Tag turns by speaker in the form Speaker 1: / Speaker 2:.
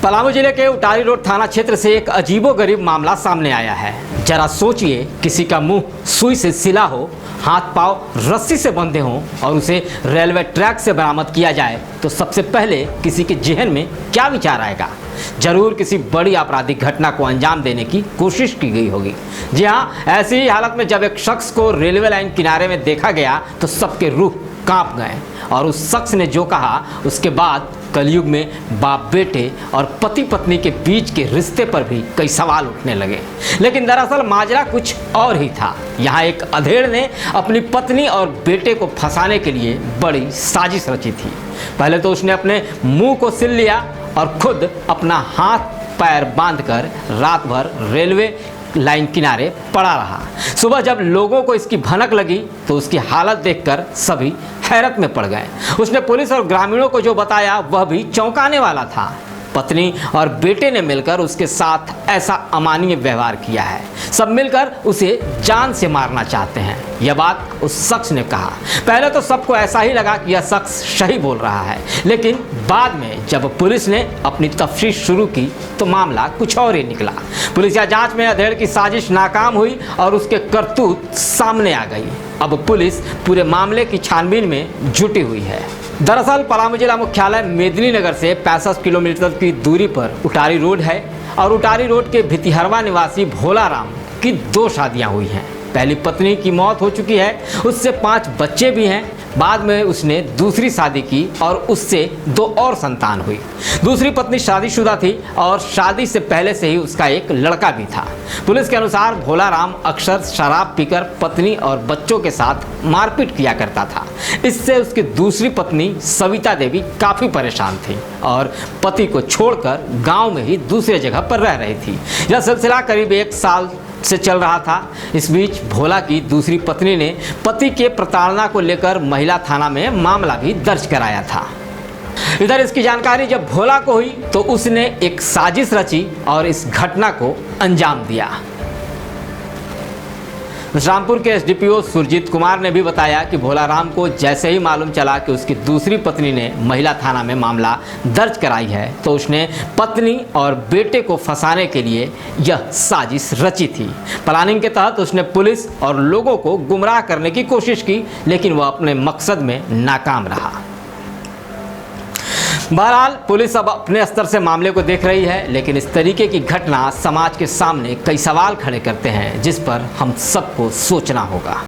Speaker 1: पलामू जिले के उटारी रोड थाना क्षेत्र से एक अजीबोगरीब मामला सामने आया है। जरा सोचिए, किसी का मुंह सुई से सिला हो, हाथ पांव रस्सी से बंधे हों और उसे रेलवे ट्रैक से बरामद किया जाए तो सबसे पहले किसी के जहन में क्या विचार आएगा? जरूर किसी बड़ी आपराधिक घटना को अंजाम देने की कोशिश की गई होगी। जी हाँ, ऐसी ही हालत में जब एक शख्स को रेलवे लाइन किनारे में देखा गया तो सबके रूह कांप गए और उस शख्स ने जो कहा उसके बाद कलयुग में बाप बेटे और पति पत्नी के बीच के रिश्ते पर भी कई सवाल उठने लगे। लेकिन दरअसल माजरा कुछ और ही था। यहाँ एक अधेड़ ने अपनी पत्नी और बेटे को फंसाने के लिए बड़ी साजिश रची थी। पहले तो उसने अपने मुंह को सिल लिया और खुद अपना हाथ पैर बांधकर रात भर रेलवे लाइन किनारे पड़ा रहा। सुबह जब लोगों को इसकी भनक लगी तो उसकी हालत देखकर सभी हैरत में पड़ गए। उसने पुलिस और ग्रामीणों को जो बताया वह भी चौंकाने वाला था। पत्नी और बेटे ने मिलकर उसके साथ ऐसा अमानवीय व्यवहार किया है। सब मिलकर उसे जान से मारना चाहते हैं, यह बात उस शख्स ने कहा। पहले तो सबको ऐसा ही लगा कि यह शख्स सही बोल रहा है, लेकिन बाद में जब पुलिस ने अपनी तफ्तीश शुरू की तो मामला कुछ और ही निकला। पुलिस या जांच में अधेड़ की साजिश नाकाम हुई और उसके करतूत सामने आ गई। अब पुलिस पूरे मामले की छानबीन में जुटी हुई है। दरअसल पलामू जिला मुख्यालय मेदिनीनगर से 65 किलोमीटर की दूरी पर उटारी रोड है और उटारी रोड के भितिहरवा निवासी भोला राम की 2 शादियां हुई हैं। पहली पत्नी की मौत हो चुकी है, उससे 5 बच्चे भी हैं। बाद में उसने दूसरी शादी की और उससे 2 और संतान हुई। दूसरी पत्नी शादीशुदा थी और शादी से पहले से ही उसका एक लड़का भी था। पुलिस के अनुसार भोला राम अक्सर शराब पीकर पत्नी और बच्चों के साथ मारपीट किया करता था। इससे उसकी दूसरी पत्नी सविता देवी काफ़ी परेशान थी और पति को छोड़कर गाँव में ही दूसरे जगह पर रह रही थी। यह सिलसिला करीब 1 साल से चल रहा था। इस बीच भोला की दूसरी पत्नी ने पति के प्रताड़ना को लेकर महिला थाना में मामला भी दर्ज कराया था। इधर इसकी जानकारी जब भोला को हुई तो उसने एक साजिश रची और इस घटना को अंजाम दिया। रामपुर के एसडीपीओ सुरजीत कुमार ने भी बताया कि भोला राम को जैसे ही मालूम चला कि उसकी दूसरी पत्नी ने महिला थाना में मामला दर्ज कराई है तो उसने पत्नी और बेटे को फंसाने के लिए यह साजिश रची थी। प्लानिंग के तहत उसने पुलिस और लोगों को गुमराह करने की कोशिश की, लेकिन वह अपने मकसद में नाकाम रहा। बहरहाल पुलिस अब अपने स्तर से मामले को देख रही है, लेकिन इस तरीके की घटना समाज के सामने कई सवाल खड़े करते हैं जिस पर हम सबको सोचना होगा।